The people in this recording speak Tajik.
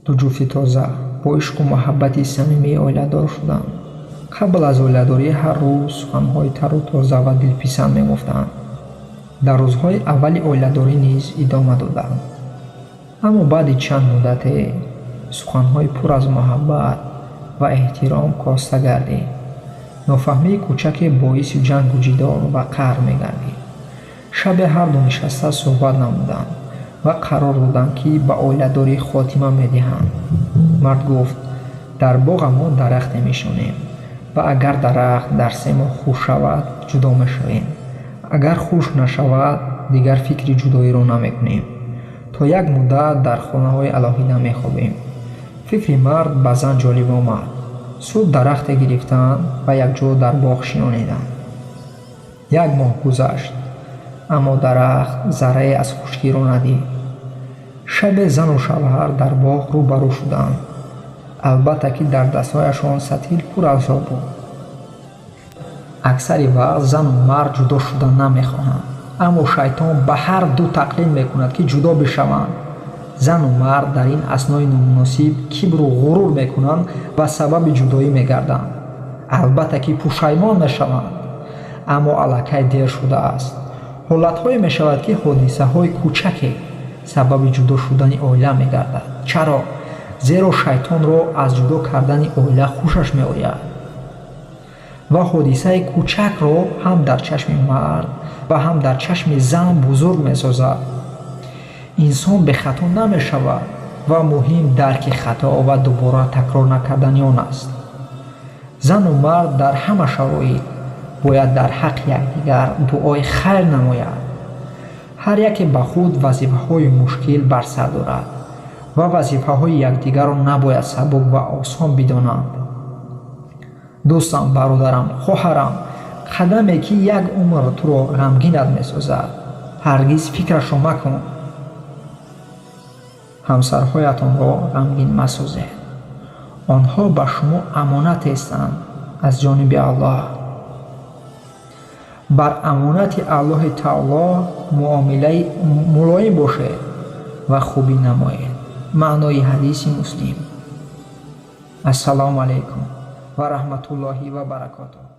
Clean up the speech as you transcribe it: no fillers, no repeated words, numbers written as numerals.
ду ҷуфти тоза бо ишқу муҳаббати самимии оиладор шуданд. қабл аз оиладорӣ ҳар рӯз суханҳои тару тоза ва дилписанд мегуфтанд. дар рӯзҳои аввали оиладорӣ низ идома доданд. аммо баъди чанд муддате суханҳои пур аз муҳаббат ва эҳтиром коста гардид. нофаҳмии кӯчаке боиси ҷангу ҷидол ва қаҳр мегардид. шабе ҳарду нишаста суҳбат намуданд ва қарор доданд ки ба оиладорӣ хотима медиҳанд. мард гуфт: дар боға мо дарахте мешонем ва агар дарахт дар 3 моҳ хушк шавад ҷудо мешавем. агар хушк нашавад дигар фикри ҷудоиро намекунем. то як муддат дар хонаҳои алоҳида мехобем. фикри мард ба зан ҷолиб омад. суд дарахте гирифтанд ва якҷо дар боғ шинониданд. 1 моҳ гузашт, аммо дарахт заррае аз хушкиро надид. шабе зану шавҳар дар боғ рӯ ба рӯ шуданд. албатта ки дар дастҳояшон сатил пур аз об буд. аксари вақт зану мард ҷудо шудан намехоҳанд, аммо шайтон ба ҳар ду тақлид мекунад ки ҷудо бишаванд. зану мард дар ин аснои номуносиб кибру ғурур мекунанд ва сабаби ҷудоӣ мегарданд. албатта ки пушаймон мешаванд, аммо аллакай дер шудааст. ҳолатҳое мешавад ки ҳодисаҳои кӯчаке сабаби ҷудо шудани оила мегардад. чаро? зеро шайтонро аз ҷудо кардани оила хушаш меояд ва ҳодисаи кӯчакро ҳам дар чашми мард ва ҳам дар чашми зан бузург месозад. инсон бехато намешавад ва муҳим дарки хато ва дубора такрор накардани он аст. зану мард дар ҳама шароит бояд дар ҳаққи якдигар дуои хайр намояд. ҳар яке ба худ вазифаҳои мушкил бар сар дорад ва вазифаҳои якдигарро набояд сабук ва осон бидонанд. дӯстам, бародарам, хоҳарам, қадаме ки як умр туро ғамгинат месозад, ҳаргиз фикрашро макун. ҳамсарҳоятонро ғамгин масозед. онҳо ба шумо амонатестанд аз ҷониби Аллоҳ. бар амонати Аллоҳи таъоло муомилаи мулоим бошед ва хубӣ намоед. маънои ҳадиси Муслим. ассалому алайкум ва раҳматуллоҳи ва баракотуҳ.